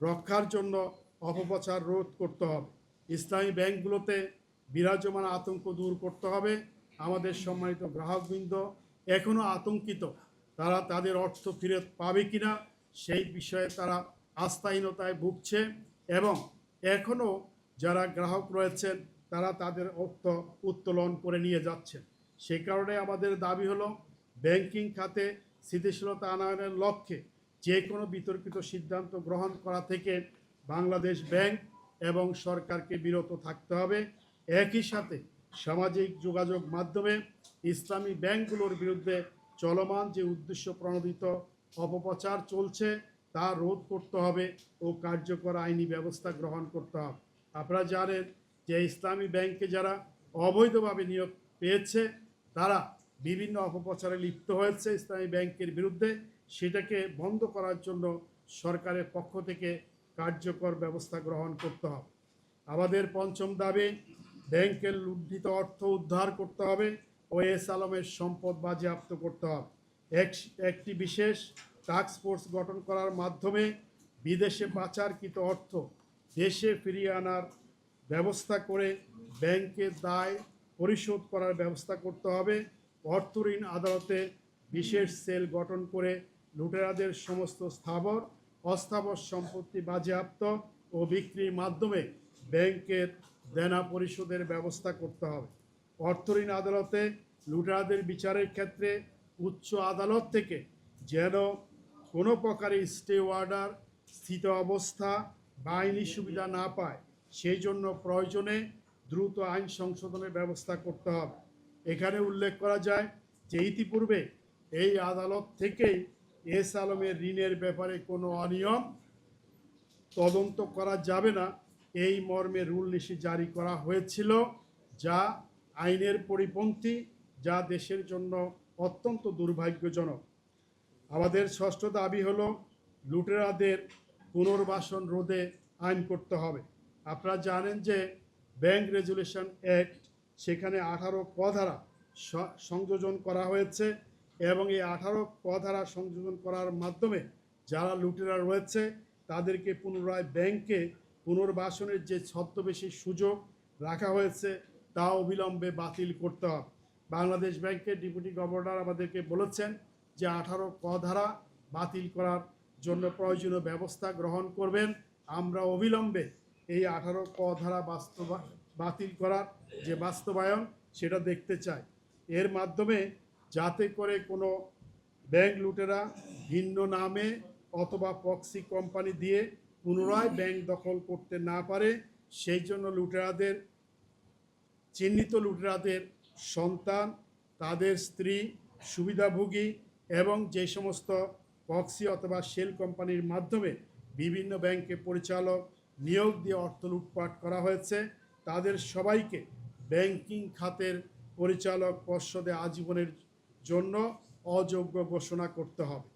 রক্ষার জন্য অপপ্রচার রোধ করতে হবে। ইসলামী ব্যাংকগুলোতে বিরাজমান আতঙ্ক দূর করতে হবে। আমাদের সম্মানিত গ্রাহকবৃন্দ এখনও আতঙ্কিত, তারা তাদের অর্থ ফেরত পাবে কিনা সেই বিষয়ে তারা আস্থাহীনতায় ভুগছে এবং এখনও যারা গ্রাহক রয়েছেন তারা তাদের অর্থ উত্তোলন করে নিয়ে যাচ্ছেন। সেই কারণে আমাদের দাবি হলো ব্যাংকিং খাতে স্থিতিশীলতা আনয়নের লক্ষ্যে যে কোনো বিতর্কিত সিদ্ধান্ত গ্রহণ করা থেকে বাংলাদেশ ব্যাংক এবং সরকারকে বিরত থাকতে হবে। একই সাথে সামাজিক যোগাযোগ মাধ্যমে ইসলামী ব্যাংকগুলোর বিরুদ্ধে চলমান যে উদ্দেশ্য প্রণোদিত অপপ্রচার চলছে তা রোধ করতে হবে ও কার্যকর আইনি ব্যবস্থা গ্রহণ করতে হবে। আপনারা জানেন যে ইসলামী ব্যাংকে যারা অবৈধভাবে নিয়োগ পেয়েছে তারা বিভিন্ন অপপ্রচারে লিপ্ত হয়েছে ইসলামী ব্যাংকের বিরুদ্ধে, সেটাকে বন্ধ করার জন্য সরকারের পক্ষ থেকে কার্যকর ব্যবস্থা গ্রহণ করতে হবে। আমাদের পঞ্চম দাবি, ব্যাংকের লুণ্ঠিত অর্থ উদ্ধার করতে হবে ও এস আলমের সম্পদ বাজেয়াপ্ত করতে হবে। একটি বিশেষ টাস্ক ফোর্স গঠন করার মাধ্যমে বিদেশে পাচারকৃত অর্থ দেশে ফিরিয়ে আনার ব্যবস্থা করে ব্যাংকের দায় পরিশোধ করার ব্যবস্থা করতে হবে। অর্থ ঋণ আদালতে বিশেষ সেল গঠন করে লুটেরাদের সমস্ত স্থাবর অস্থাবর সম্পত্তি বাজেয়াপ্ত ও বিক্রির মাধ্যমে ব্যাংকের দেনা পরিশোধের ব্যবস্থা করতে হবে। অর্থ ঋণ আদালতে লুটেরাদের বিচারের ক্ষেত্রে উচ্চ আদালত থেকে যেন কোনো প্রকারের স্টে অর্ডার স্থিত অবস্থা বা আইনি সুবিধা না পায় সেই জন্য প্রয়োজনে দ্রুত আইন সংশোধনের ব্যবস্থা করতে হবে। এখানে উল্লেখ করা যায় যে ইতিপূর্বে এই আদালত থেকেই এস আলমের ঋণের ব্যাপারে কোনো অনিয়ম তদন্ত করা যাবে না এই মর্মে রুল লিসি জারি করা হয়েছিল, যা আইনের পরিপন্থী, যা দেশের জন্য অত্যন্ত দুর্ভাগ্যজনক। আমাদের ষষ্ঠ দাবি হলো লুটেরাদের পুনর্বাসন রোধে আইন করতে হবে। আপনারা জানেন যে ব্যাংক রেজুলেশন অ্যাক্ট সেখানে 18 ক ধারা সংযোজন করা হয়েছে এবং এই 18 ক ধারা সংযোজন করার মাধ্যমে যারা লুটেরা রয়েছে তাদেরকে পুনরায় ব্যাংকে পুনর্বাসনের যে ছদ্মবেশী সুযোগ রাখা হয়েছে তা অবিলম্বে বাতিল করতে হবে। বাংলাদেশ ব্যাংকের ডেপুটি গভর্নর আমাদেরকে বলেছেন যে 18 ক ধারা বাতিল করার জন্য প্রয়োজনীয় ব্যবস্থা গ্রহণ করবেন। আমরা অবিলম্বে এই 18 ক ধারা বাতিল করার যে বাস্তবায়ন সেটা দেখতে চাই। এর মাধ্যমে যাতে করে কোনো ব্যাংক লুটেরা ভিন্ন নামে অথবা প্রক্সি কোম্পানি দিয়ে পুনরায় ব্যাংক দখল করতে না পারে সেই জন্য লুটেরাদের চিহ্নিত লুটেরাদের সন্তান, তাদের স্ত্রী, সুবিধাভোগী এবং যে সমস্ত প্রক্সি অথবা শেল কোম্পানির মাধ্যমে বিভিন্ন ব্যাংকে পরিচালক নিয়োগ দিয়ে অর্থ লুটপাট করা হয়েছে তাদের সবাইকে ব্যাংকিং খাতের পরিচালক পর্ষদে আজীবনের জন্য অযোগ্য ঘোষণা করতে হবে।